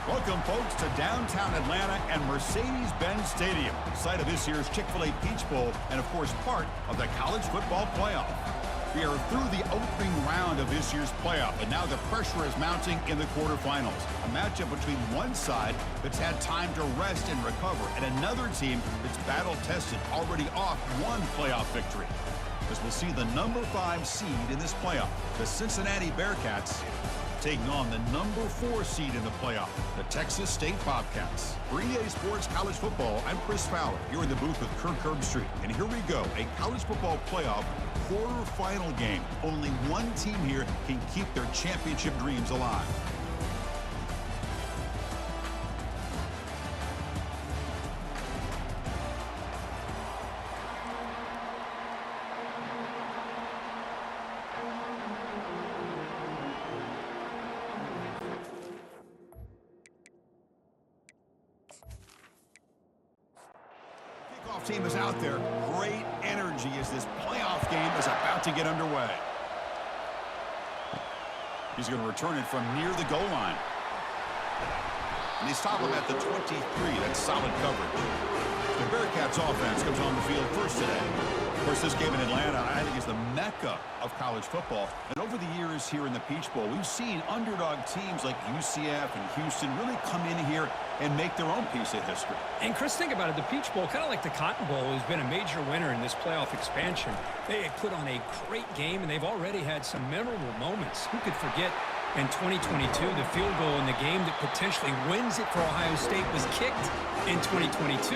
Welcome, folks, to downtown Atlanta and Mercedes-Benz Stadium, site of this year's Chick-fil-A Peach Bowl and, of course, part of the college football playoff. We are through the opening round of this year's playoff, and now the pressure is mounting in the quarterfinals. A matchup between one side that's had time to rest and recover, and another team that's battle-tested, already off one playoff victory. As we'll see the number 5 seed in this playoff, the Cincinnati Bearcats, taking on the number 4 seed in the playoff, the Texas State Bobcats. For EA Sports College Football, I'm Chris Fowler, here in the booth with Kirk Herbstreit. And here we go, a college football playoff quarterfinal game. Only one team here can keep their championship dreams alive. Team is out there. Great energy as this playoff game is about to get underway. He's going to return it from near the goal line. And they stop him at the 23. That's solid coverage. The Bearcats offense comes on the field first today. Of course, this game in Atlanta, I think, is the mecca of college football. And over the years here in the Peach Bowl, we've seen underdog teams like UCF and Houston really come in here and make their own piece of history. And, Chris, think about it. The Peach Bowl, kind of like the Cotton Bowl, has been a major winner in this playoff expansion. They put on a great game, and they've already had some memorable moments. Who could forget in 2022, the field goal in the game that potentially wins it for Ohio State was kicked in 2022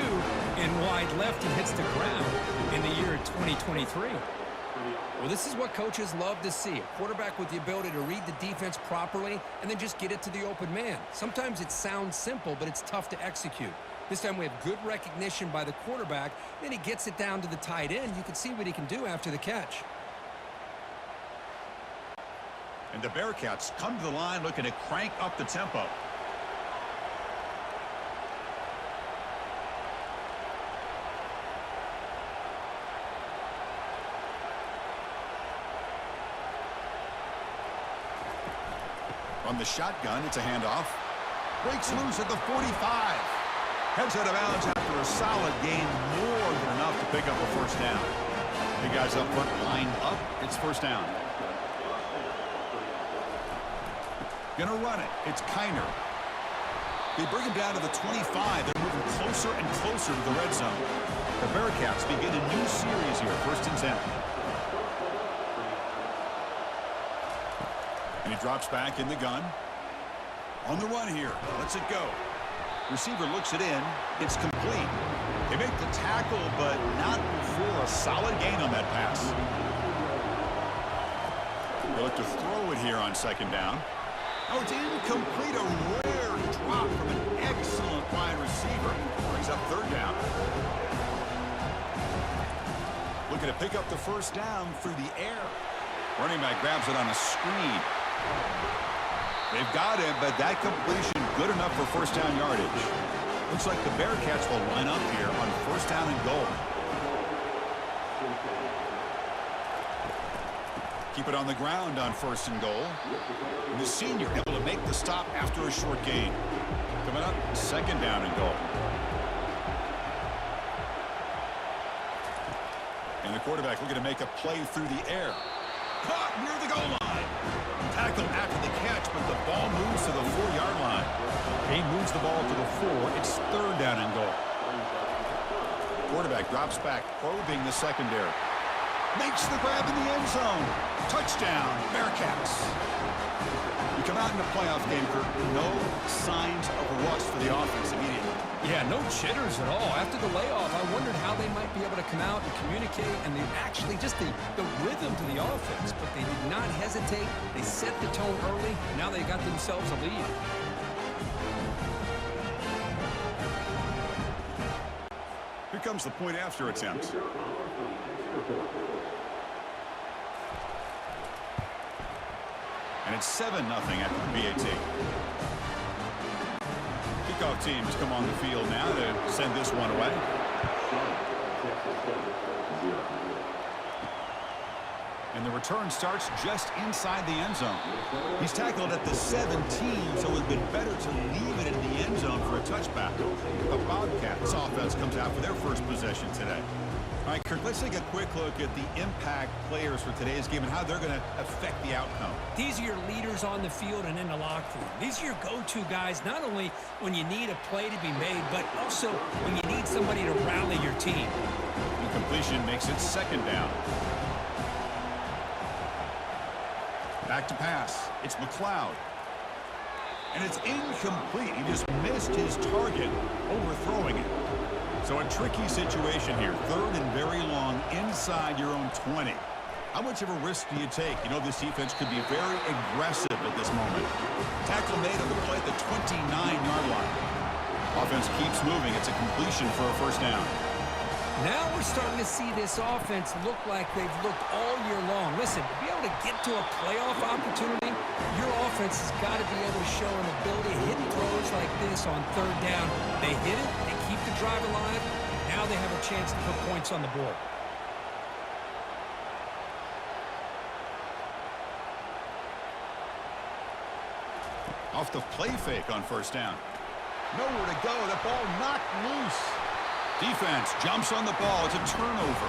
and wide left and hits the ground in the year 2023. Well, this is what coaches love to see. A quarterback with the ability to read the defense properly and then just get it to the open man. Sometimes it sounds simple, but it's tough to execute. This time we have good recognition by the quarterback. Then he gets it down to the tight end. You can see what he can do after the catch. And the Bearcats come to the line looking to crank up the tempo. On the shotgun, it's a handoff. Breaks loose at the 45. Heads out of bounds after a solid gain, more than enough to pick up a first down. The guys up front lined up. It's first down. Gonna run it. It's Kiner. They bring him down to the 25. They're moving closer and closer to the red zone. The Bearcats begin a new series here, 1st and 10. And he drops back in the gun. On the run here. Lets it go. Receiver looks it in. It's complete. They make the tackle, but not before a solid gain on that pass. They look to throw it here on 2nd down. Oh, it's incomplete. A rare drop from an excellent wide receiver. Brings up 3rd down. Looking to pick up the first down through the air. Running back grabs it on a screen. They've got him, but that completion good enough for first down yardage. Looks like the Bearcats will line up here on 1st down and goal. Keep it on the ground on 1st and goal. And the senior able to make the stop after a short gain. Coming up, 2nd down and goal. And the quarterback looking to make a play through the air. Caught near the goal line. Tackled after the catch, but the ball moves to the 4-yard line. He moves the ball to the 4. It's 3rd down and goal. Quarterback drops back, probing the secondary. Makes the grab in the end zone. Touchdown, Bearcats. We come out in the playoff game, Kirk. No signs of rust for the offense immediately. Yeah, no jitters at all. After the layoff, I wondered how they might be able to come out and communicate, and they actually just the rhythm to the offense, but they did not hesitate. They set the tone early. Now they got themselves a lead. Here comes the point after attempt. And it's 7-0 after the BAT. Kickoff teams come on the field now to send this one away. And the return starts just inside the end zone. He's tackled at the 17, so it would have been better to leave it in the end zone for a touchback. The Bobcats offense comes out for their first possession today. All right, Kirk, let's take a quick look at the impact players for today's game and how they're going to affect the outcome. These are your leaders on the field and in the locker room. These are your go-to guys, not only when you need a play to be made, but also when you need somebody to rally your team. Incompletion makes it second down. Back to pass. It's McLeod. And it's incomplete. He just missed his target, overthrowing it. So a tricky situation here. Third and very long inside your own 20. How much of a risk do you take? You know this defense could be very aggressive at this moment. Tackle made on the play at the 29-yard line. Offense keeps moving. It's a completion for a first down. Now we're starting to see this offense look like they've looked all year long. Listen, to be able to get to a playoff opportunity, your offense has got to be able to show an ability to hit throws like this on third down. They hit it, they keep the drive alive. Now they have a chance to put points on the board. Off the play fake on first down. Nowhere to go. The ball knocked loose. Defense jumps on the ball. It's a turnover.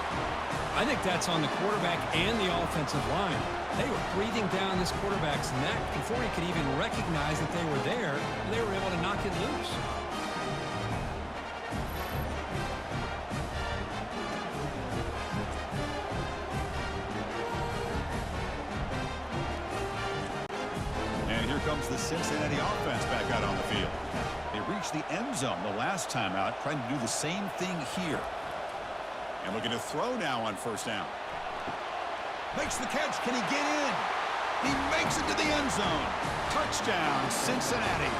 I think that's on the quarterback and the offensive line. They were breathing down this quarterback's neck before he could even recognize that they were there, and they were able to knock it loose. And here comes the Cincinnati offense back out on the field. They reached the end zone the last time out, trying to do the same thing here. And looking to throw now on first down. Makes the catch. Can he get in? He makes it to the end zone. Touchdown, Cincinnati.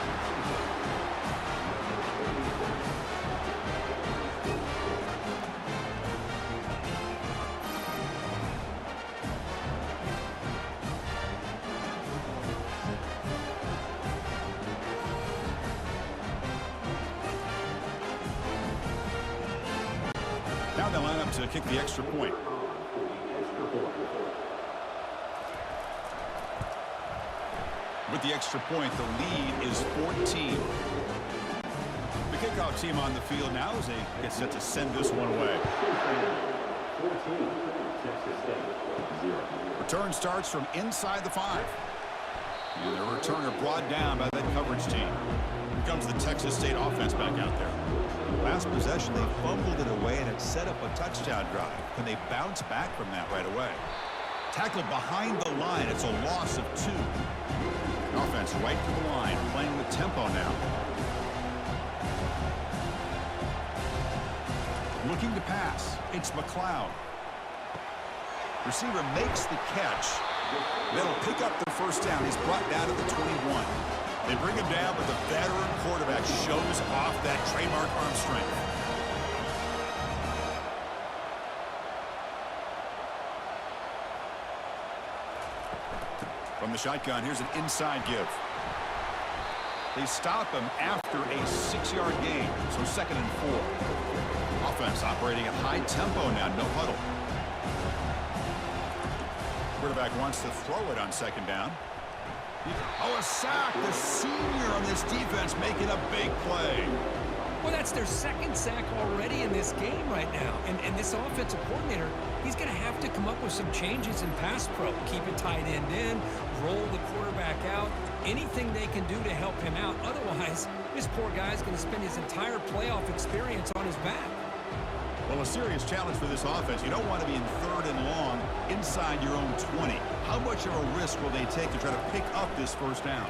Now they line up to kick the extra point. With the extra point, the lead is 14. The kickoff team on the field now as they get set to send this one away. Return starts from inside the 5. And the returner brought down by that coverage team. Here comes the Texas State offense back out there. Last possession, they fumbled it away, and it set up a touchdown drive. Can they bounce back from that right away? Tackled behind the line. It's a loss of 2. Offense right to the line, playing with tempo now. Looking to pass. It's McLeod. Receiver makes the catch. That'll pick up the first down. He's brought down to the 21. They bring him down, but the veteran quarterback shows off that trademark arm strength. From the shotgun, here's an inside give. They stop him after a 6-yard gain, so second and 4. Offense operating at high tempo now, no huddle. Quarterback wants to throw it on second down. Oh, a sack. The senior on this defense making a big play. Well, that's their second sack already in this game right now. And this offensive coordinator, he's going to have to come up with some changes in pass pro. Keep a tight end in, roll the quarterback out, anything they can do to help him out. Otherwise, this poor guy's going to spend his entire playoff experience on his back. Well, a serious challenge for this offense. You don't want to be in third and long inside your own 20. How much of a risk will they take to try to pick up this first down?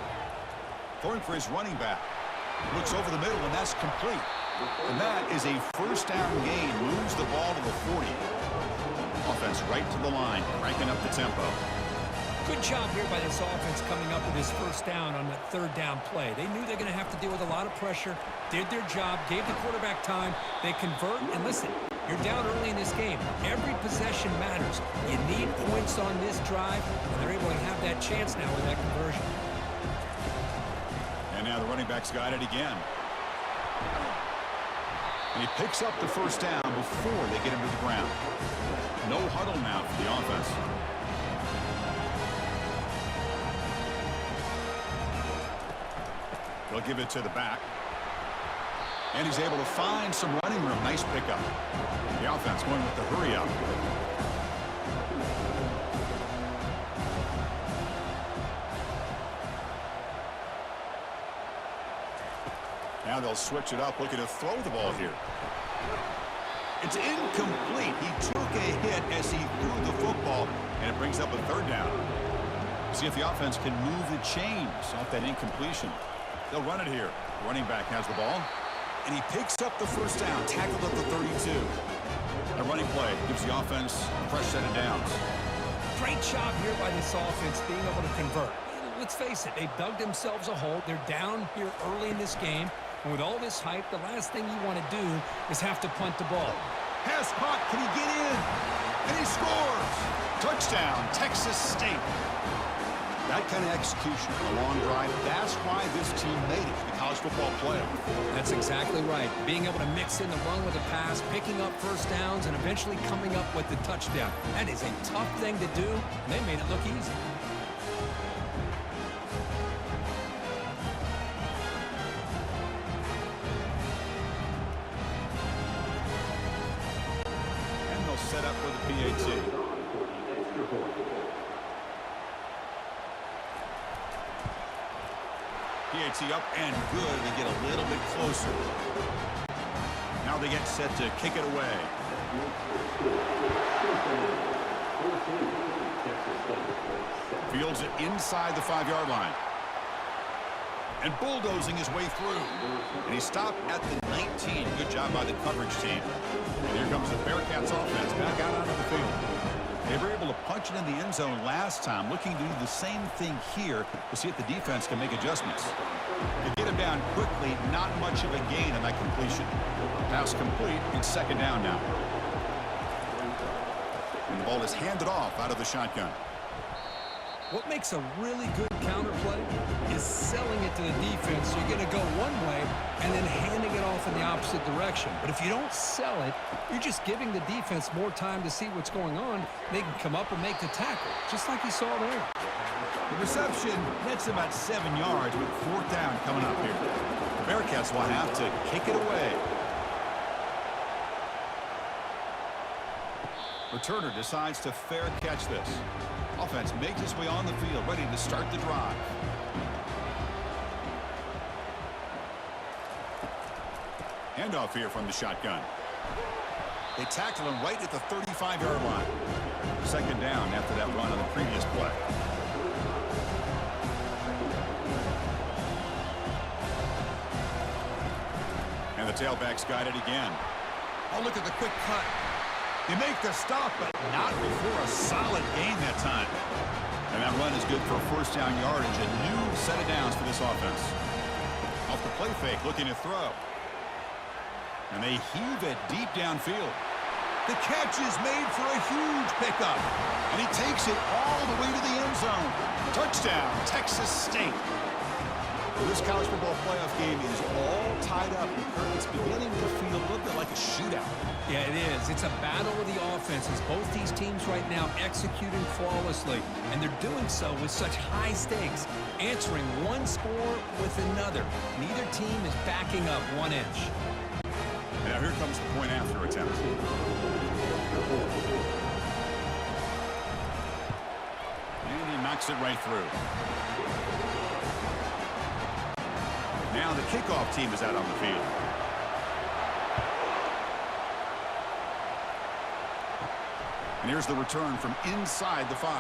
Throwing for his running back. Looks over the middle, and that's complete. And that is a first down gain. Moves the ball to the 40. Offense right to the line, cranking up the tempo. Good job here by this offense coming up with his first down on that third down play. They knew they're going to have to deal with a lot of pressure, did their job, gave the quarterback time. They convert, and listen, you're down early in this game. Every possession matters. You need points on this drive, and they're able to have that chance now with that conversion. And now the running back's got it again. And he picks up the first down before they get him to the ground. No huddle now for the offense. They'll give it to the back. And he's able to find some running room. Nice pickup. The offense going with the hurry up. Now they'll switch it up, looking to throw the ball here. It's incomplete. He took a hit as he threw the football, and it brings up a third down. See if the offense can move the chains off that incompletion. They'll run it here. The running back has the ball, and he picks up the first down, tackled at the 32. A running play gives the offense a fresh set of downs. Great job here by this offense being able to convert. Let's face it, they've dug themselves a hole. They're down here early in this game. And with all this hype, the last thing you want to do is have to punt the ball. Pass caught. Can he get in? And he scores. Touchdown, Texas State. That kind of execution, a long drive, that's why this team made it to the college football playoff. That's exactly right. Being able to mix in the run with the pass, picking up first downs, and eventually coming up with the touchdown. That is a tough thing to do, and they made it look easy. Set up for the PAT. PAT up and good. They get a little bit closer. Now they get set to kick it away. Fields it inside the 5-yard line. And bulldozing his way through. And he stopped at the 19. Good job by the coverage team. And here comes the Bearcats offense back out onto the field. They were able to punch it in the end zone last time, looking to do the same thing here to see if the defense can make adjustments. To get him down quickly, not much of a gain on that completion. Pass complete, and second down now. And the ball is handed off out of the shotgun. What makes a really good counter play is selling it to the defense. So you're going to go one way and then handing it off in the opposite direction. But if you don't sell it, you're just giving the defense more time to see what's going on. They can come up and make the tackle, just like you saw there. The reception nets about 7 yards with fourth down coming up here. The Bearcats will have to kick it away. Returner decides to fair catch this. Offense makes its way on the field, ready to start the drive. Handoff here from the shotgun. They tackle him right at the 35-yard line. Second down after that run on the previous play. And the tailback's got it again. Oh, look at the quick cut. They make the stop, but not before a solid gain that time. And that run is good for first down yardage. A new set of downs for this offense. Off the play fake, looking to throw. And they heave it deep downfield. The catch is made for a huge pickup. And he takes it all the way to the end zone. Touchdown, Texas State. Well, this college football playoff game is all tied up. It's beginning to feel a little bit like a shootout. Yeah, it is. It's a battle of the offenses. Both these teams right now executing flawlessly, and they're doing so with such high stakes, answering one score with another. Neither team is backing up 1 inch. Now here comes the point after attempt. And he knocks it right through. Now the kickoff team is out on the field. And here's the return from inside the 5.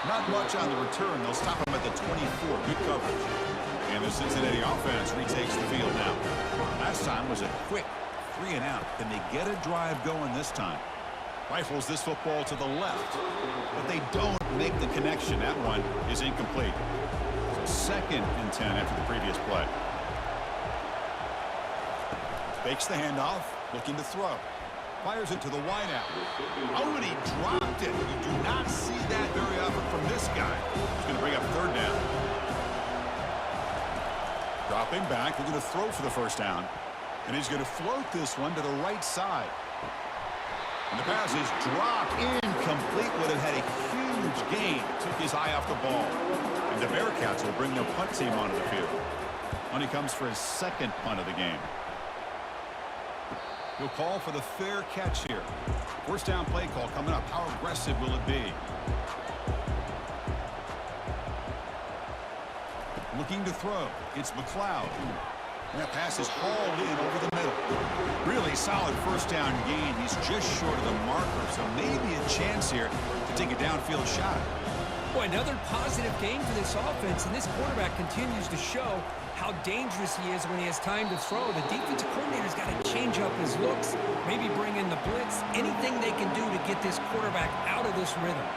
Not much on the return. They'll stop him at the 24. Good coverage. And the Cincinnati offense retakes the field now. Last time was a quick 3 and out. Can they get a drive going this time? Rifles this football to the left. But they don't make the connection. That one is incomplete. So 2nd and 10 after the previous play. Fakes the handoff. Looking to throw. Fires it to the wideout. Oh, and he dropped it. You do not see that very often from this guy. He's going to bring up third down. Dropping back. Looking to throw for the first down. And he's going to float this one to the right side. And the pass is dropped. Incomplete. Would have had a huge gain. Took his eye off the ball. And the Bearcats will bring their punt team onto the field. When he comes for his second punt of the game. He'll call for the fair catch here. First down play call coming up. How aggressive will it be? Looking to throw. It's McLeod. And that pass is hauled in over the middle. Really solid first down gain. He's just short of the marker, so maybe a chance here to take a downfield shot. Boy, another positive game for this offense, and this quarterback continues to show how dangerous he is when he has time to throw. The defensive coordinator's got to change up his looks, maybe bring in the blitz, anything they can do to get this quarterback out of this rhythm.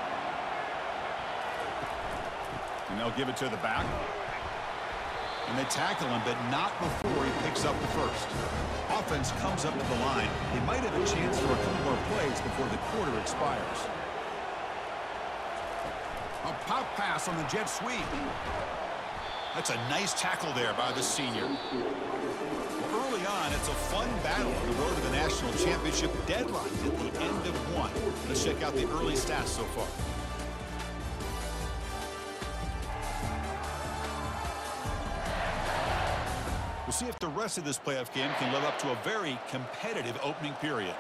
And they'll give it to the back. And they tackle him, but not before he picks up the first. Offense comes up to the line. They might have a chance for a couple more plays before the quarter expires. A pop pass on the jet sweep. That's a nice tackle there by the senior. Well, early on, it's a fun battle on the road to the national championship deadline at the end of one. Let's check out the early stats so far. We'll see if the rest of this playoff game can live up to a very competitive opening period.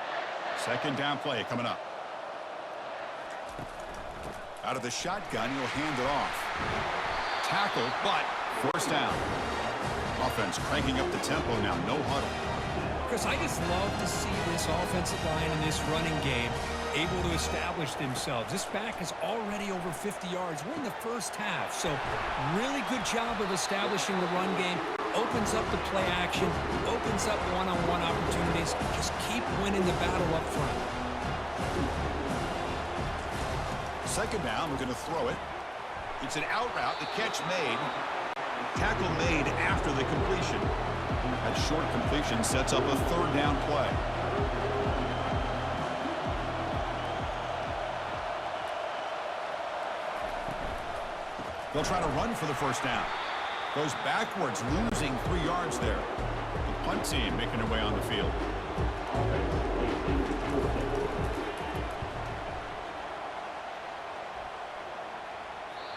Second down play coming up. Out of the shotgun, he'll hand it off. Tackled, but first down. Offense cranking up the tempo now, no huddle. Chris, I just love to see this offensive line and this running game able to establish themselves. This back is already over 50 yards. We're in the first half, so really good job of establishing the run game. Opens up the play action, opens up one-on-one opportunities. Just keep winning the battle up front. Second down, we're going to throw it. It's an out route, the catch made. Tackle made after the completion. That short completion sets up a third down play. They'll try to run for the first down. Goes backwards, losing 3 yards there. The punt team making their way on the field.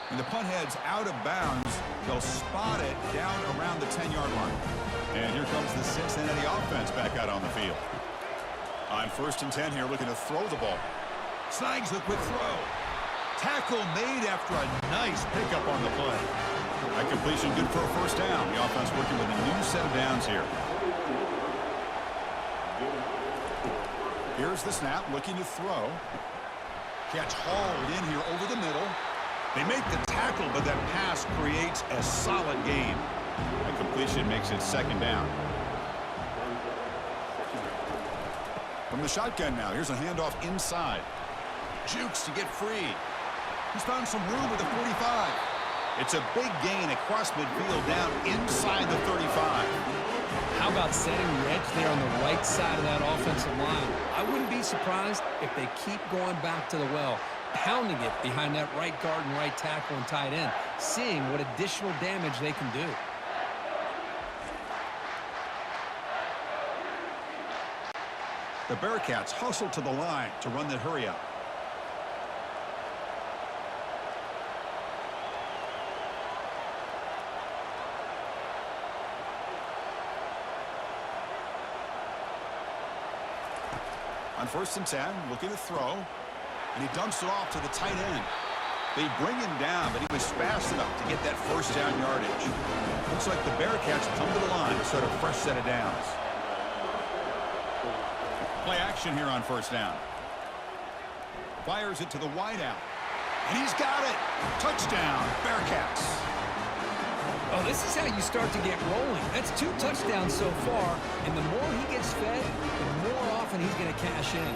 And the punt heads out of bounds. They'll spot it down around the 10-yard line. And here comes the Cincinnati offense back out on the field. On first and 10 here, looking to throw the ball. Snags the quick throw. Tackle made after a nice pickup on the play. That completion good for a first down. The offense working with a new set of downs here. Here's the snap, looking to throw. Catch hauled in here over the middle. They make the tackle, but that pass creates a solid gain. That completion makes it second down. From the shotgun now, here's a handoff inside. Jukes to get free. He's found some room at the 45. It's a big gain across midfield down inside the 35. How about setting the edge there on the right side of that offensive line? I wouldn't be surprised if they keep going back to the well, pounding it behind that right guard and right tackle and tight end, seeing what additional damage they can do. The Bearcats hustle to the line to run the hurry up. On first and 10, looking to throw, and he dumps it off to the tight end. They bring him down, but he was fast enough to get that first down yardage. Looks like the Bearcats come to the line to start a fresh set of downs. Play action here on first down. Fires it to the wideout, and he's got it. Touchdown, Bearcats. Oh, this is how you start to get rolling. That's 2 touchdowns so far, and the more he gets fed, the more often he's going to cash in.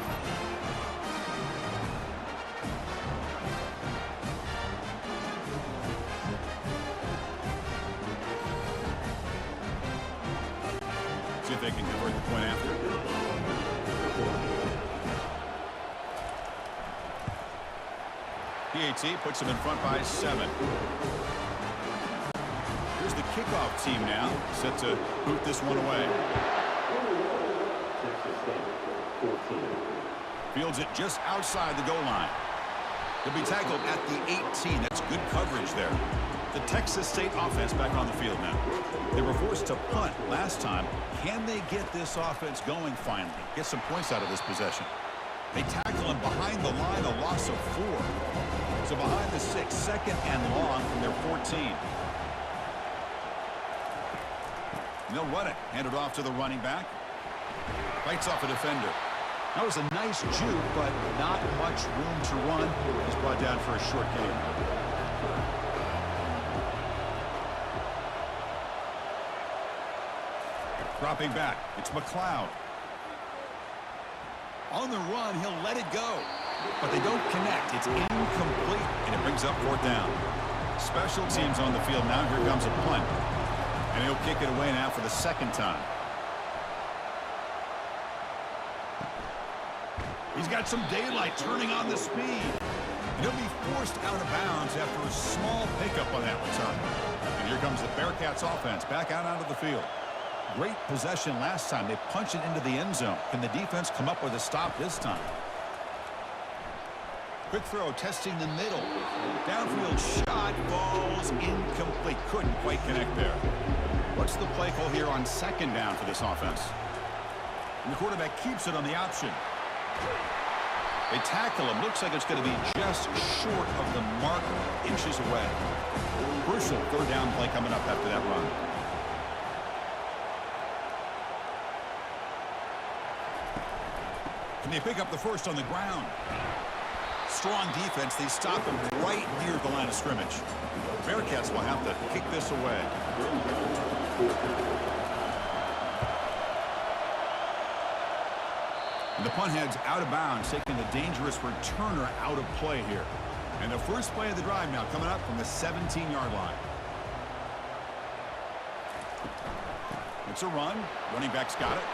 See if they can convert the point after. PAT puts him in front by 7. Here's the kickoff team now, set to boot this one away. Fields it just outside the goal line. He'll be tackled at the 18. That's good coverage there. The Texas State offense back on the field now. They were forced to punt last time. Can they get this offense going finally? Get some points out of this possession. They tackle him behind the line, a loss of 4. So behind the 6, second and long from their 14. And they'll run it. Hand it off to the running back. Fights off a defender. That was a nice juke, but not much room to run. He's brought down for a short gain. Dropping back, it's McLeod. On the run, he'll let it go. But they don't connect. It's incomplete, and it brings up 4th down. Special teams on the field now. Here comes a punt. And he'll kick it away now for the 2nd time. He's got some daylight turning on the speed. And he'll be forced out of bounds after a small pickup on that return. And here comes the Bearcats offense back out onto the field. Great possession last time. They punch it into the end zone. Can the defense come up with a stop this time? Quick throw, testing the middle. Downfield shot, falls incomplete. Couldn't quite connect there. What's the play call here on 2nd down for this offense? And the quarterback keeps it on the option. They tackle him. Looks like it's going to be just short of the marker, inches away. Crucial 3rd down play coming up after that run. Can they pick up the first on the ground? Strong defense. They stop him right near the line of scrimmage. Bearcats will have to kick this away. And the punt heads out of bounds, taking the dangerous returner out of play here. And the first play of the drive now coming up from the 17-yard line. It's a run. Running back's got it.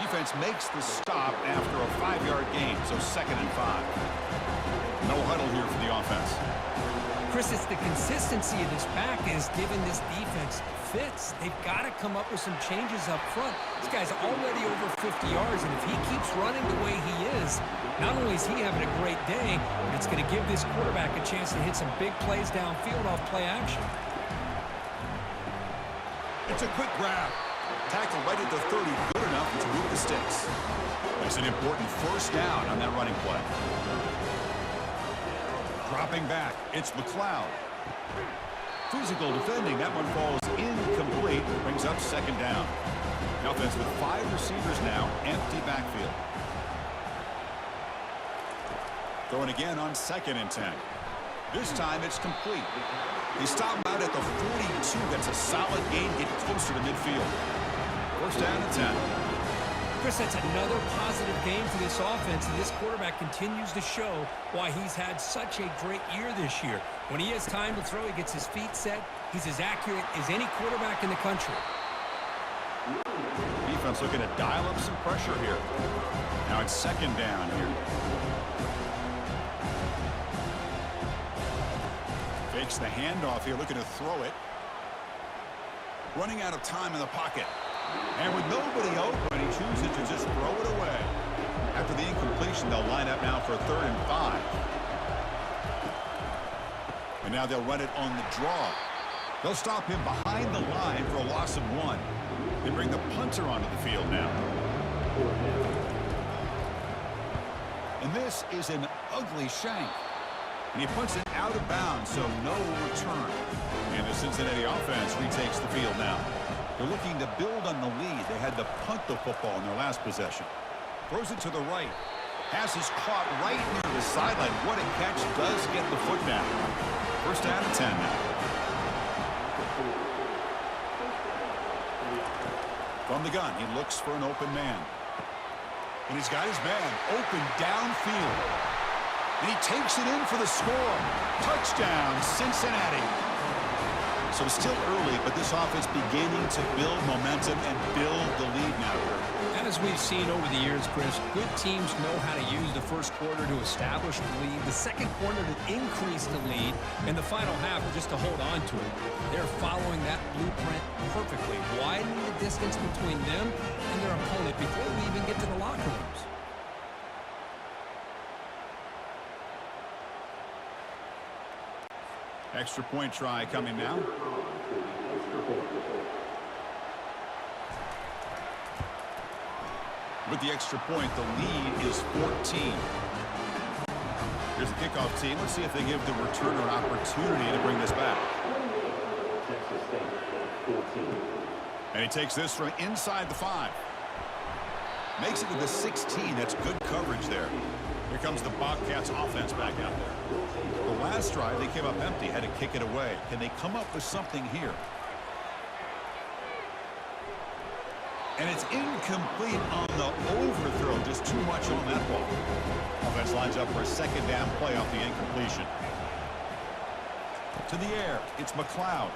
Defense makes the stop after a 5-yard gain, so 2nd and 5. No huddle here for the offense. Chris, it's the consistency of this back is giving this defense fits. They've got to come up with some changes up front. This guy's already over 50 yards, and if he keeps running the way he is, not only is he having a great day, but it's going to give this quarterback a chance to hit some big plays downfield off play action. It's a quick grab. Tackle right at the 30, good enough to move the sticks. It's an important 1st down on that running play. Dropping back, it's McLeod. Physical defending, that one falls incomplete, brings up 2nd down. The offense with 5 receivers now, empty backfield. Throwing again on 2nd and 10. This time it's complete. They stop him out at the 42. That's a solid gain, getting closer to midfield. 1st down and 10. Chris, that's another positive game for this offense, and this quarterback continues to show why he's had such a great year this year. When he has time to throw, he gets his feet set. He's as accurate as any quarterback in the country. Defense looking to dial up some pressure here. Now it's 2nd down here. Fakes the handoff here, looking to throw it. Running out of time in the pocket. And with nobody open, he chooses to just throw it away. After the incompletion, they'll line up now for 3rd and 5. And now they'll run it on the draw. They'll stop him behind the line for a loss of 1. They bring the punter onto the field now. And this is an ugly shank. And he punts it out of bounds, so no return. And the Cincinnati offense retakes the field now. They're looking to build on the lead. They had to punt the football in their last possession. Throws it to the right. Pass is caught right near the sideline. What a catch. Does get the foot down. 1st down and 10 now. From the gun, he looks for an open man. And he's got his man open downfield. And he takes it in for the score. Touchdown, Cincinnati. So still early, but this offense beginning to build momentum and build the lead now. And as we've seen over the years, Chris, good teams know how to use the first quarter to establish the lead, the second quarter to increase the lead, and the final half just to hold on to it. They're following that blueprint perfectly, widening the distance between them and their opponent before we even get to the locker rooms. Extra point try coming now. With the extra point, the lead is 14. Here's the kickoff team. Let's see if they give the returner an opportunity to bring this back. And he takes this from inside the 5. Makes it to the 16. That's good coverage there. Here comes the Bobcats offense back out there. The last drive, they came up empty, had to kick it away. Can they come up with something here? And it's incomplete on the overthrow. Just too much on that ball. Offense lines up for a second down play off the incompletion. To the air, it's McLeod.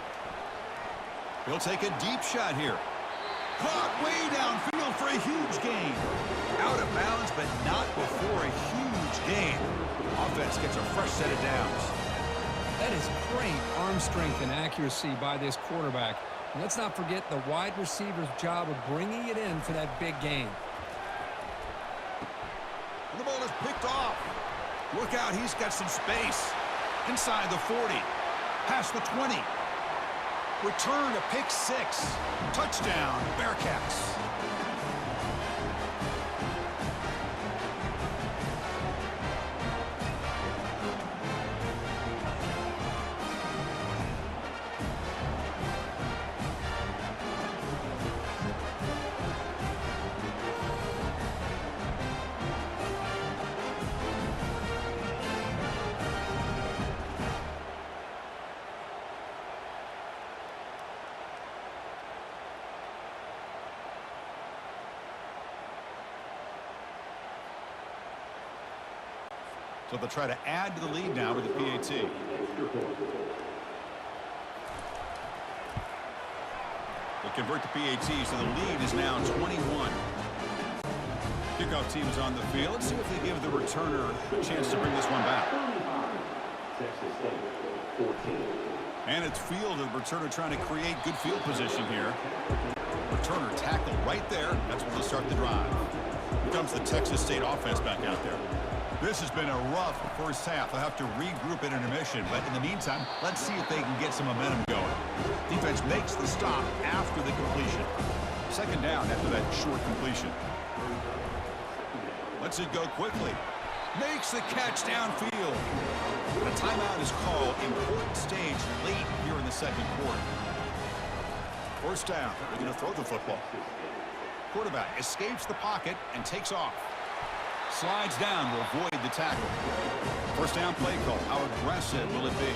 He'll take a deep shot here. Caught way downfield for a huge gain. Out of bounds, but not before a huge gain. Offense gets a fresh set of downs. That is great arm strength and accuracy by this quarterback. And let's not forget the wide receiver's job of bringing it in for that big gain. And the ball is picked off. Look out, he's got some space. Inside the 40. Past the 20. Return to pick 6. Touchdown, Bearcats. So they'll try to add to the lead now with the PAT. They convert the PAT, so the lead is now 21. Kickoff team is on the field. Let's see if they give the returner a chance to bring this one back. And it's field, and the returner trying to create good field position here. Returner tackle right there. That's when they'll start the drive. Here comes the Texas State offense back out there. This has been a rough first half. They'll have to regroup at intermission, but in the meantime, let's see if they can get some momentum going. Defense makes the stop after the completion. Second down after that short completion. Lets it go quickly. Makes the catch downfield. A timeout is called. Important stage late here in the second quarter. First down. They're going to throw the football. Quarterback escapes the pocket and takes off. Slides down to avoid the tackle. First down play call. How aggressive will it be?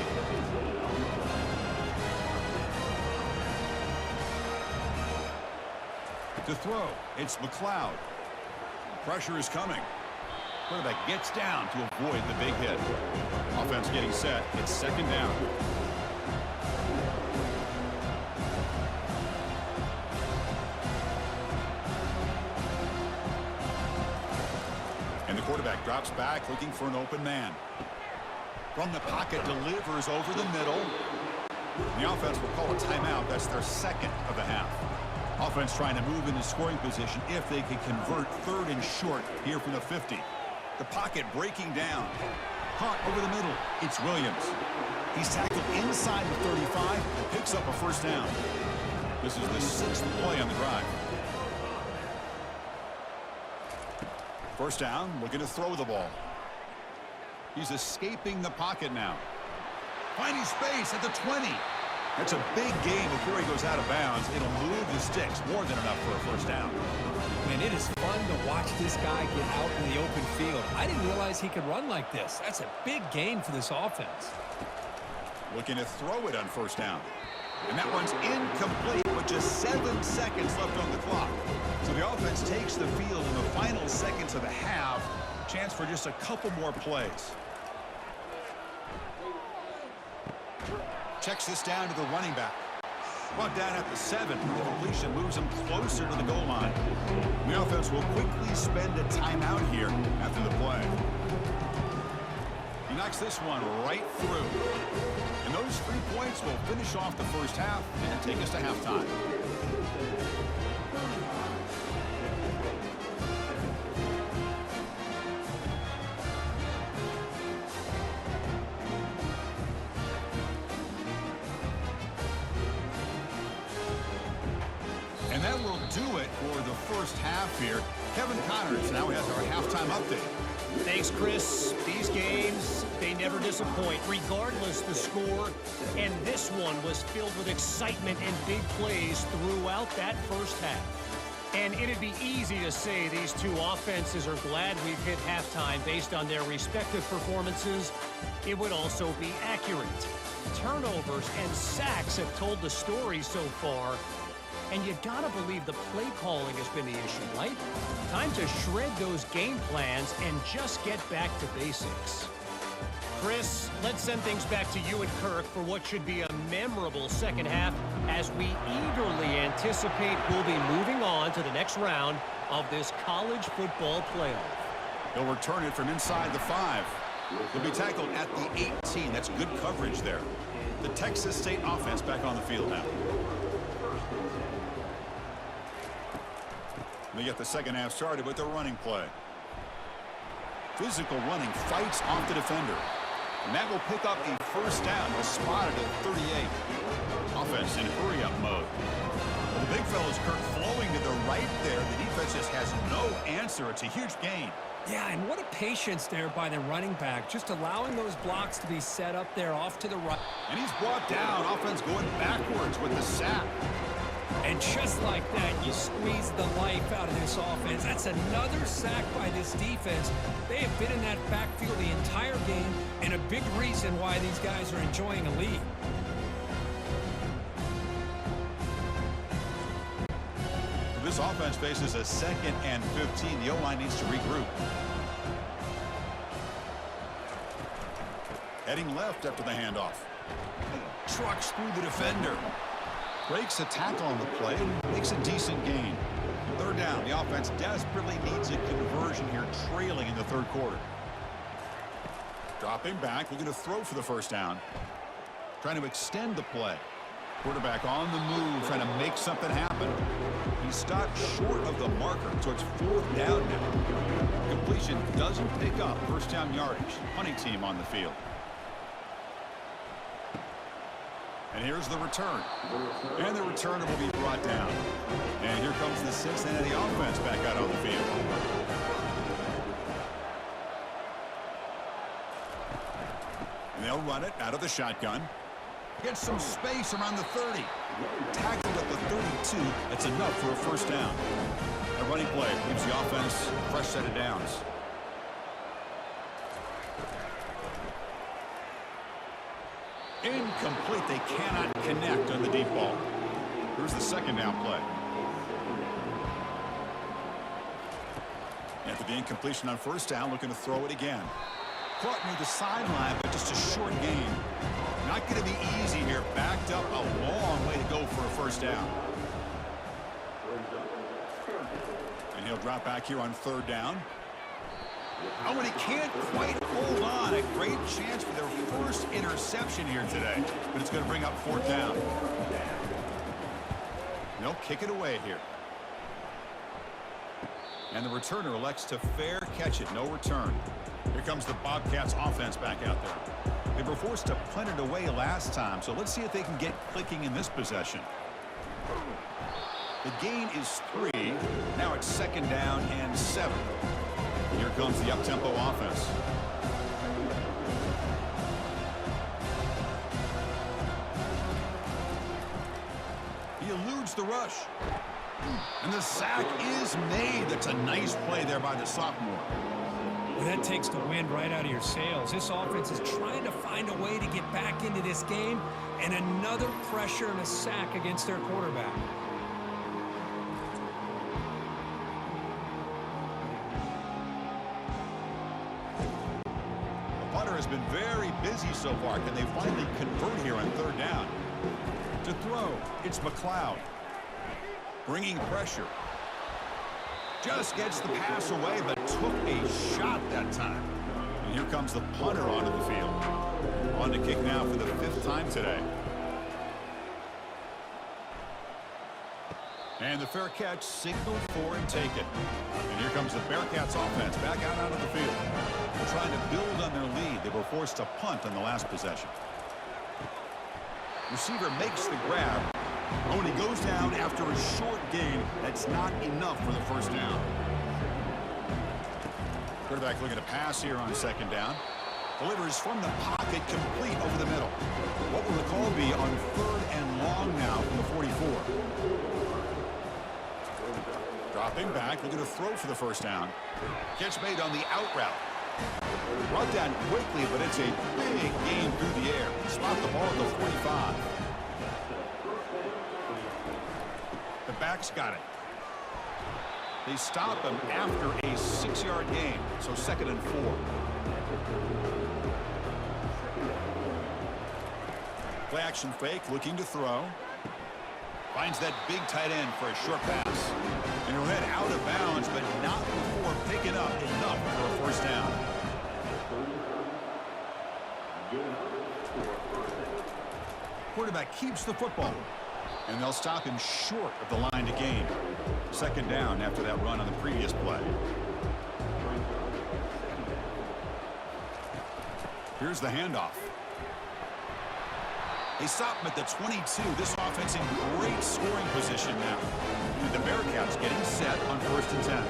To throw, it's McLeod. Pressure is coming. Quarterback gets down to avoid the big hit. Offense getting set. It's second down. And the quarterback drops back looking for an open man. From the pocket, delivers over the middle. The offense will call a timeout. That's their second of the half. Offense trying to move into scoring position if they can convert third and short here from the 50. The pocket breaking down. Caught over the middle. It's Williams. He's tackled inside the 35 and picks up a first down. This is the 6th play on the drive. First down, looking to throw the ball. He's escaping the pocket now. Finding space at the 20. That's a big gain before he goes out of bounds. It'll move the sticks more than enough for a first down. Man, it is fun to watch this guy get out in the open field. I didn't realize he could run like this. That's a big gain for this offense. Looking to throw it on first down. And that one's incomplete with just 7 seconds left on the clock. So the offense takes the field in the final seconds of the half. Chance for just a couple more plays. Checks this down to the running back. Brought down at the 7. The completion moves him closer to the goal line. The offense will quickly spend a timeout here after the play. He knocks this one right through. And those 3 points will finish off the first half and take us to halftime. do it for the first half here. Kevin Connors now has our halftime update. Thanks, Chris. These games, they never disappoint, regardless the score. And this one was filled with excitement and big plays throughout that first half. And it'd be easy to say these two offenses are glad we've hit halftime based on their respective performances. It would also be accurate. Turnovers and sacks have told the story so far. And you gotta believe the play calling has been the issue, right? Time to shred those game plans and just get back to basics. Chris, let's send things back to you and Kirk for what should be a memorable second half as we eagerly anticipate we'll be moving on to the next round of this college football playoff. He'll return it from inside the 5. He'll be tackled at the 18. That's good coverage there. The Texas State offense back on the field now. They get the second half started with their running play. Physical running fights off the defender. And that will pick up a first down. He's spotted at 38. Offense in hurry-up mode. Well, the big fella's Kirk flowing to the right there. The defense just has no answer. It's a huge gain. Yeah, and what a patience there by the running back, just allowing those blocks to be set up there off to the right. And he's brought down. Offense going backwards with the sack. And just like that, you squeeze the life out of this offense. That's another sack by this defense. They have been in that backfield the entire game, and a big reason why these guys are enjoying a lead. This offense faces a 2nd and 15. The O-line needs to regroup. Heading left after the handoff. Trucks through the defender. Breaks a tackle on the play and makes a decent gain. Third down. The offense desperately needs a conversion here, trailing in the third quarter. Dropping back, looking to throw for the first down. Trying to extend the play. Quarterback on the move, trying to make something happen. He stopped short of the marker, so it's 4th down now. Completion doesn't pick up first down yardage. Punting team on the field. And here's the return. And the returner will be brought down. And here comes the Cincinnati offense back out on the field. And they'll run it out of the shotgun. Gets some space around the 30. Tackled at the 32. That's enough for a first down. A running play gives the offense a fresh set of downs. Incomplete. They cannot connect on the deep ball. Here's the second down play. After the incompletion on first down, looking to throw it again. Caught near the sideline, but just a short gain. Not going to be easy here. Backed up a long way to go for a first down. And he'll drop back here on third down. Oh, and he can't quite hold on. A great chance for their first interception here today. But it's going to bring up 4th down. They'll kick it away here. And the returner elects to fair catch it. No return. Here comes the Bobcats offense back out there. They were forced to punt it away last time, so let's see if they can get clicking in this possession. The gain is 3. Now it's 2nd down and 7. Here comes the up-tempo offense. He eludes the rush. And the sack is made. That's a nice play there by the sophomore. Well, that takes the wind right out of your sails. This offense is trying to find a way to get back into this game, and another pressure and a sack against their quarterback. The punter has been very busy so far. Can they finally convert here on third down? To throw, it's McLeod. Bringing pressure. Just gets the pass away, but took a shot that time. And here comes the punter onto the field. On to kick now for the 5th time today. And the fair catch, signal for and take it. And here comes the Bearcats offense back out onto the field. They're trying to build on their lead. They were forced to punt on the last possession. Receiver makes the grab. Oh, and he goes down after a short gain. That's not enough for the first down. Quarterback looking to pass here on second down. Delivers from the pocket, complete over the middle. What will the call be on third and long now from the 44? Dropping back, looking to throw for the first down. Catch made on the out route. Brought down quickly, but it's a big gain through the air. Spot the ball at the 45. The back's got it. They stop him after a 6-yard gain, so second and 4. Play action fake, looking to throw. Finds that big tight end for a short pass. And he'll head out of bounds, but not before picking up enough for a first down. Quarterback keeps the football. And they'll stop him short of the line to gain. Second down after that run on the previous play. Here's the handoff. They stop him at the 22. This offense in great scoring position now. And the Bearcats getting set on first and 10.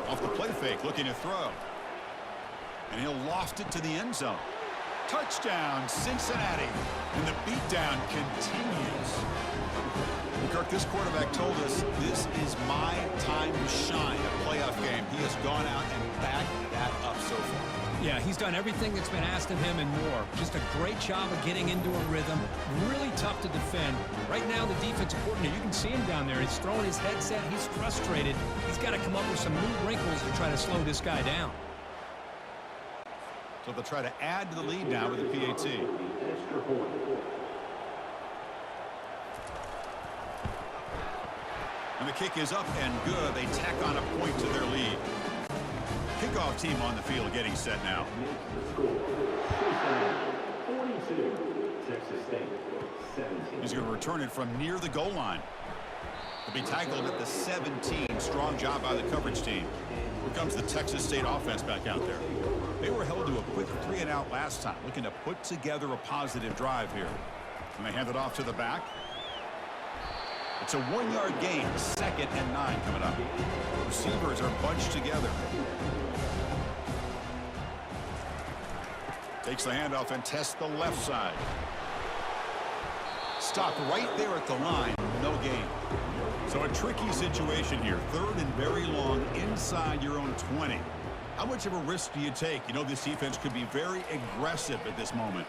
Off the play fake, looking to throw. And he'll loft it to the end zone. Touchdown, Cincinnati. And the beatdown continues. Kirk, this quarterback told us this is my time to shine, a playoff game. He has gone out and backed that up so far. Yeah, he's done everything that's been asked of him and more. Just a great job of getting into a rhythm. Really tough to defend. Right now, the defensive coordinator, you can see him down there. He's throwing his headset. He's frustrated. He's got to come up with some new wrinkles to try to slow this guy down. So they'll try to add to the lead now with the PAT. And the kick is up and good. They tack on a point to their lead. Kickoff team on the field getting set now. 42, Texas State, 17. He's going to return it from near the goal line. He'll be tackled at the 17. Strong job by the coverage team. Here comes the Texas State offense back out there. They were held to a quick 3-and-out last time, looking to put together a positive drive here. And they hand it off to the back. It's a 1-yard gain, second and 9 coming up. Receivers are bunched together. Takes the handoff and tests the left side. Stopped right there at the line, no gain. So a tricky situation here. Third and very long inside your own 20. How much of a risk do you take? You know this defense could be very aggressive at this moment.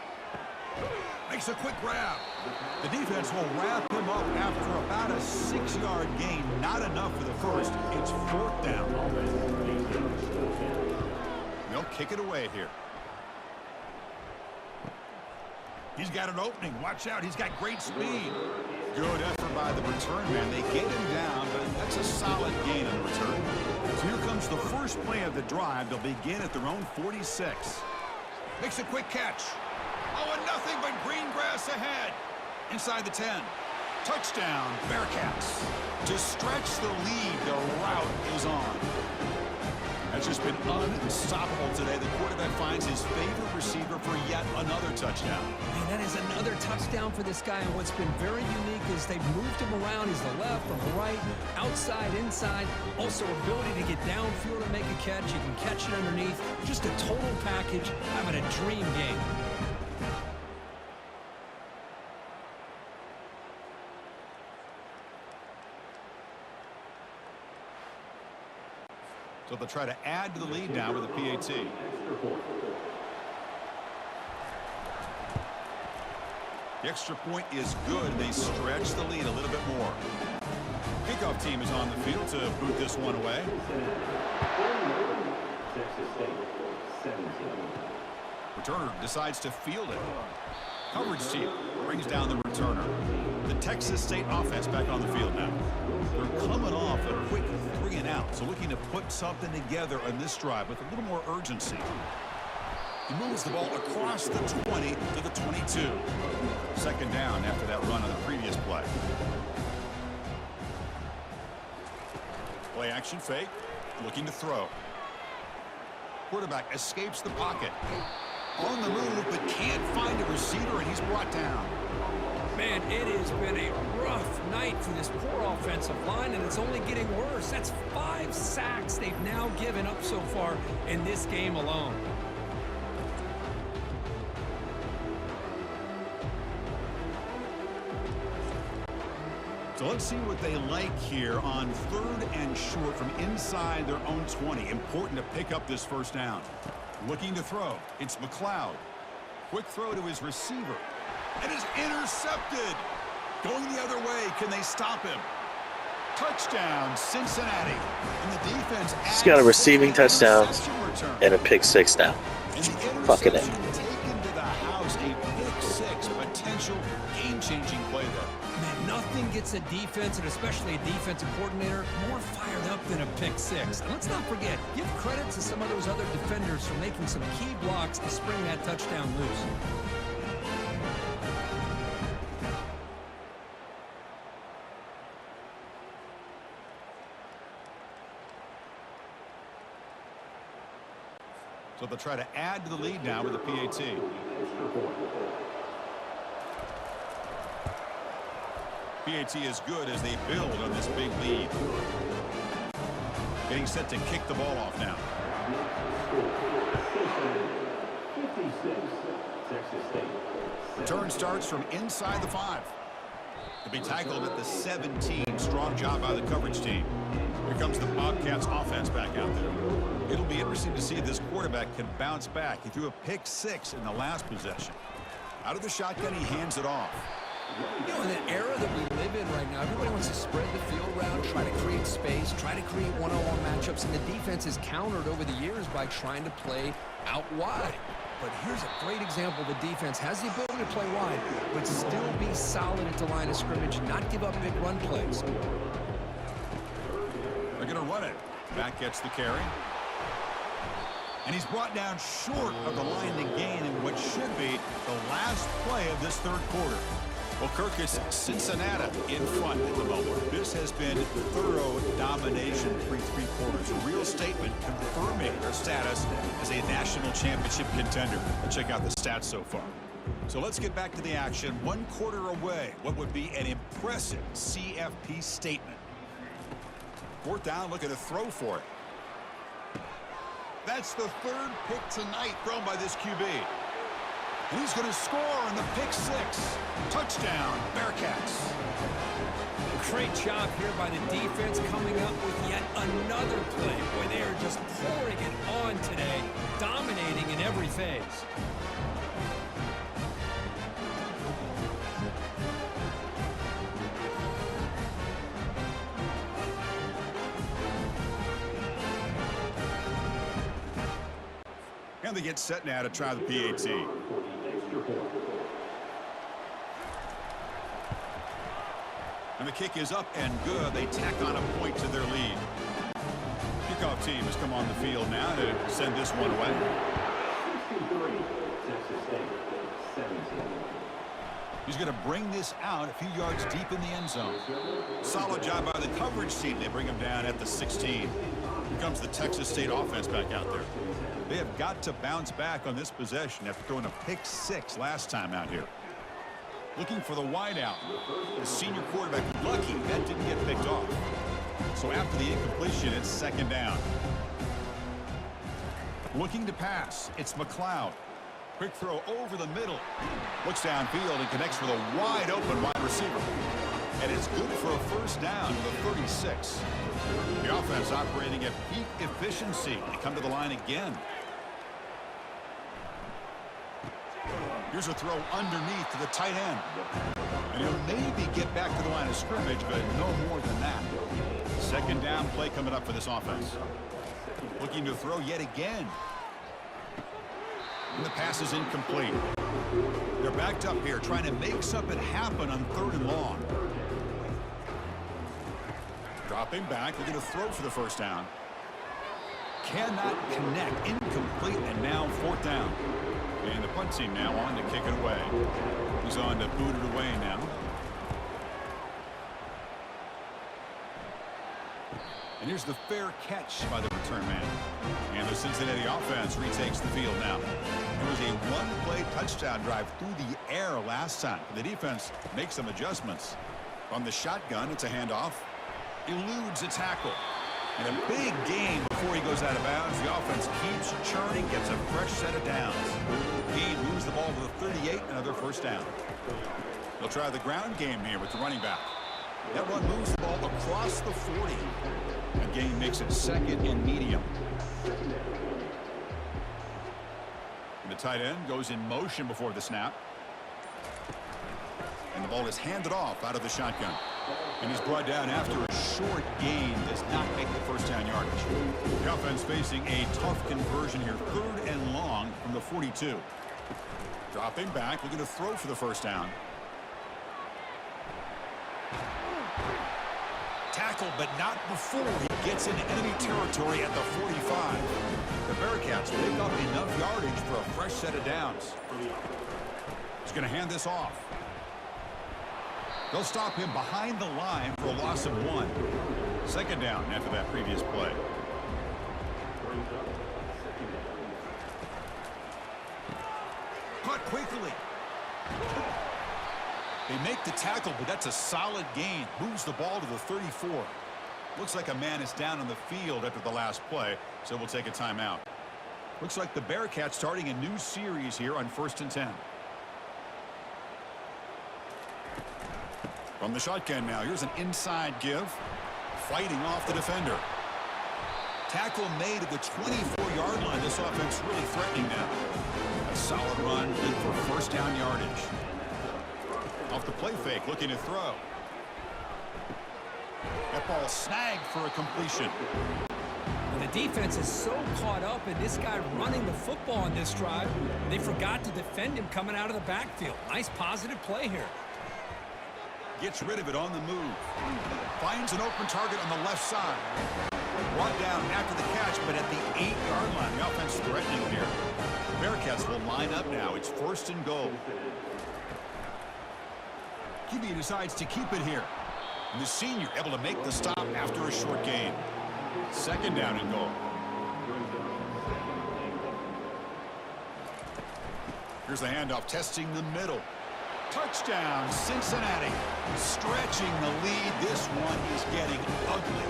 Makes a quick grab. The defense will wrap him up after about a 6-yard gain. Not enough for the first. It's fourth down. They'll kick it away here. He's got an opening. Watch out. He's got great speed. Good effort by the return man. They get him down, but that's a solid gain on the return. So here comes the first play of the drive. They'll begin at their own 46. Makes a quick catch. Oh, and nothing but green grass ahead. Inside the 10. Touchdown, Bearcats. To stretch the lead, the route is on. That's just been unstoppable today. The quarterback finds his favorite receiver for yet another touchdown. Man, that is another touchdown for this guy. And what's been very unique is they've moved him around. He's the left, from the right, outside, inside. Also, ability to get downfield and make a catch. You can catch it underneath. Just a total package. Having a dream game. So they'll try to add to the lead now with the PAT. The extra point is good. They stretch the lead a little bit more. Kickoff team is on the field to boot this one away. Returner decides to field it. Coverage team brings down the returner. The Texas State offense back on the field now. They're coming off a quick 3-and-out, so looking to put something together on this drive with a little more urgency. He moves the ball across the 20 to the 22. Second down after that run on the previous play. Play action fake, looking to throw. Quarterback escapes the pocket. On the move, but can't find a receiver, and he's brought down. Man, it has been a rough night for this poor offensive line, and it's only getting worse. That's 5 sacks they've now given up so far in this game alone. So let's see what they like here on 3rd and short from inside their own 20. Important to pick up this first down. Looking to throw. It's McLeod. Quick throw to his receiver. It is intercepted. Going the other way. Can they stop him? Touchdown, Cincinnati. And the defense He's got a receiving touchdown and a pick 6 now. Fucking it. Taken to the house, a pick 6 potential game-changing play there. Man, nothing gets a defense, and especially a defensive coordinator, more fired up than a pick 6. And let's not forget, give credit to some of those other defenders for making some key blocks to spring that touchdown loose. So they'll try to add to the lead now with a PAT. PAT is good as they build on this big lead. Getting set to kick the ball off now. 56, Texas State. Return starts from inside the 5. To be tackled at the 17. Strong job by the coverage team. Here comes the Bobcats offense back out there. It'll be interesting to see if this quarterback can bounce back. He threw a pick 6 in the last possession. Out of the shotgun, he hands it off. You know, in an era that we live in right now, everybody wants to spread the field around, try to create space, try to create one-on-one matchups, and the defense has countered over the years by trying to play out wide. But here's a great example. The defense has the ability to play wide, but still be solid at the line of scrimmage, not give up big run plays. They're going to run it. Back gets the carry. And he's brought down short of the line to gain in what should be the last play of this 3rd quarter. Well, Kirk, it's Cincinnati in front at the moment. This has been thorough domination through 3 quarters. A real statement confirming their status as a national championship contender. Check out the stats so far. So let's get back to the action. 1 quarter away. What would be an impressive CFP statement. 4th down, looking to throw for it. That's the 3rd pick tonight thrown by this QB. And he's going to score on the pick 6. Touchdown, Bearcats. Great job here by the defense coming up with yet another play. Boy, they are just pouring it on today, dominating in every phase. And they get set now to try the PAT. And the kick is up and good. They tack on a point to their lead. Kickoff team has come on the field now to send this one away. 63, Texas State, 17. He's going to bring this out a few yards deep in the end zone. Solid job by the coverage team. They bring him down at the 16. Here comes the Texas State offense back out there. They have got to bounce back on this possession after throwing a pick 6 last time out here. Looking for the wideout. The senior quarterback, lucky that didn't get picked off. So after the incompletion, it's 2nd down. Looking to pass. It's McLeod. Quick throw over the middle. Looks downfield and connects with a wide open wide receiver. And it's good for a 1st down to the 36. The offense operating at peak efficiency. They come to the line again. Here's a throw underneath to the tight end. And he'll maybe get back to the line of scrimmage, but no more than that. 2nd down play coming up for this offense. Looking to throw yet again. And the pass is incomplete. They're backed up here trying to make something happen on 3rd and long. Dropping back, looking to throw for the 1st down. Cannot connect, incomplete, and now 4th down. And the punt team now on to kick it away. He's on to boot it away now. And here's the fair catch by the return man. And the Cincinnati offense retakes the field now. It was a one-play touchdown drive through the air last time. The defense makes some adjustments. From the shotgun, it's a handoff. Eludes a tackle. And a big gain before he goes out of bounds. The offense keeps churning, gets a fresh set of downs. He moves the ball to the 38, another first down. They'll try the ground game here with the running back. That one moves the ball across the 40. That gain makes it second and medium. And the tight end goes in motion before the snap. And the ball is handed off out of the shotgun. And he's brought down after a short gain. Does not make the first down yardage. The offense facing a tough conversion here. 3rd and long from the 42. Dropping back, looking to throw for the first down. Tackle, but not before he gets into enemy territory at the 45. The Bearcats pick up enough yardage for a fresh set of downs. He's going to hand this off. They'll stop him behind the line for a loss of 1. Second down after that previous play. Caught quickly. They make the tackle, but that's a solid gain. Moves the ball to the 34. Looks like a man is down on the field after the last play, so we'll take a timeout. Looks like the Bearcats starting a new series here on 1st and 10. From the shotgun now, here's an inside give. Fighting off the defender. Tackle made at the 24-yard line. This offense really threatening now. A solid run, good for first down yardage. Off the play fake, looking to throw. That ball snagged for a completion. Well, the defense is so caught up in this guy running the football on this drive, they forgot to defend him coming out of the backfield. Nice positive play here. Gets rid of it on the move. Finds an open target on the left side. Brought down after the catch, but at the 8-yard line. The offense threatening here. The Bearcats will line up now. It's 1st and goal. QB decides to keep it here. And the senior able to make the stop after a short gain. Second down and goal. Here's the handoff, testing the middle. Touchdown, Cincinnati. Stretching the lead. This one is getting ugly.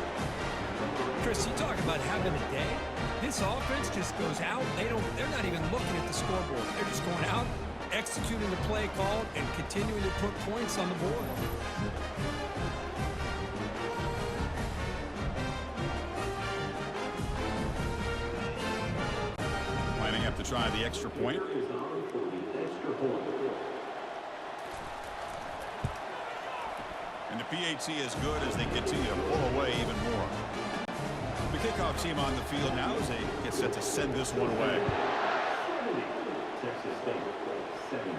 Chris, you talk about having a day. This offense just goes out. They're not even looking at the scoreboard. They're just going out, executing the play called, and continuing to put points on the board. Lining up to try the extra point. And the PAT is good as they continue to pull away even more. The kickoff team on the field now as they get set to send this one away. Texas State, 17.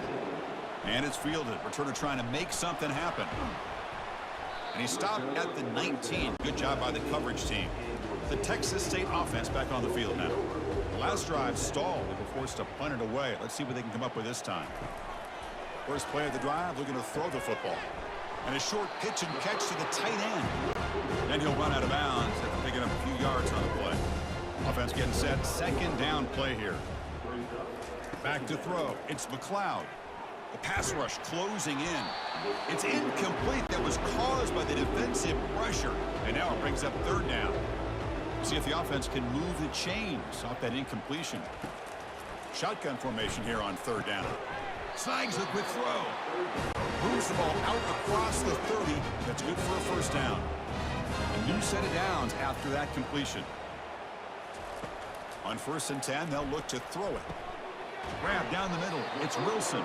And it's fielded. Returner trying to make something happen. And he stopped at the 19. Good job by the coverage team. The Texas State offense back on the field now. The last drive stalled. They were forced to punt it away. Let's see what they can come up with this time. First play of the drive, looking to throw the football. And a short pitch and catch to the tight end. Then he'll run out of bounds after picking up a few yards on the play. Offense getting set. Second down play here. Back to throw. It's McLeod. The pass rush closing in. It's incomplete. That was caused by the defensive pressure. And now it brings up third down. See if the offense can move the chains off that incompletion. Shotgun formation here on third down. Snags a quick throw. Moves the ball out across the 30. That's good for a first down. A new set of downs after that completion. On 1st and 10, they'll look to throw it. Grab down the middle. It's Wilson.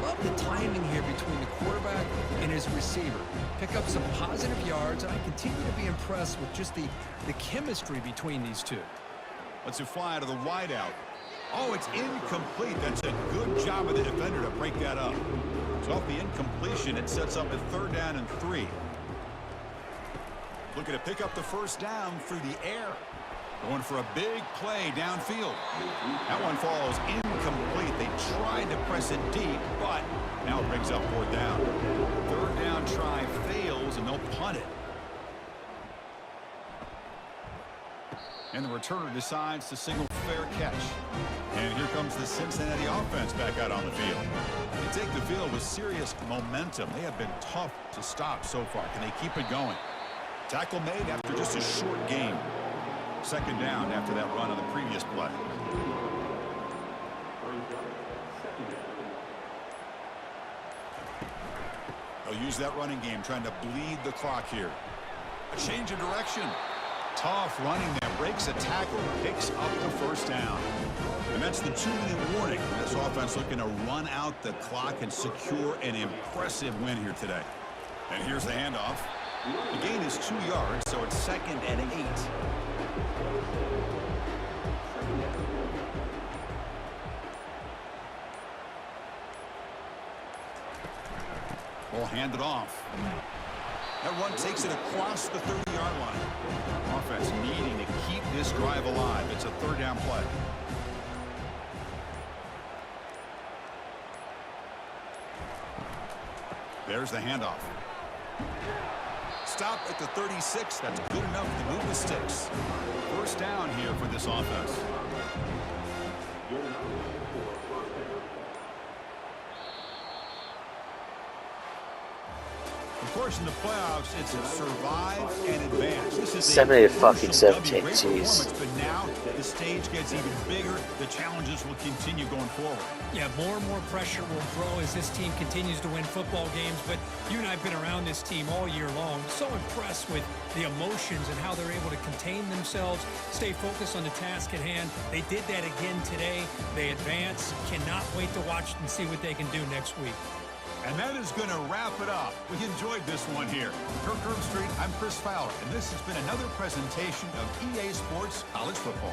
Love the timing here between the quarterback and his receiver. Pick up some positive yards, and I continue to be impressed with just the chemistry between these two. Let's fly out of the wideout. Oh, it's incomplete. That's a good job of the defender to break that up. So off the incompletion, it sets up a third down and 3. Looking to pick up the first down through the air. Going for a big play downfield. That one falls incomplete. They tried to press it deep, but now it brings up fourth down. Third down try fails, and they'll punt it. And the returner decides to signal fair catch. And here comes the Cincinnati offense back out on the field. They take the field with serious momentum. They have been tough to stop so far. Can they keep it going? Tackle made after just a short game. Second down after that run on the previous play. They'll use that running game, trying to bleed the clock here. A change of direction. Tough running there. Breaks a tackle. Picks up the first down. And that's the 2-minute warning. This offense looking to run out the clock and secure an impressive win here today. And here's the handoff. The gain is 2 yards, so it's 2nd and 8. Ball handed off. That run takes it across the 30-yard line. Offense needing to keep this drive alive. It's a third down play. There's the handoff. Stop at the 36. That's good enough to move the sticks. First down here for this offense. Of course, in the playoffs, it's survive and advance. This is 17, jeez. But now the stage gets even bigger. The challenges will continue going forward. Yeah, more and more pressure will grow as this team continues to win football games. But you and I have been around this team all year long. So impressed with the emotions and how they're able to contain themselves, stay focused on the task at hand. They did that again today. They advance. Cannot wait to watch and see what they can do next week. And that is going to wrap it up. We enjoyed this one here. Kirk Herbstreit, I'm Chris Fowler, and this has been another presentation of EA Sports College Football.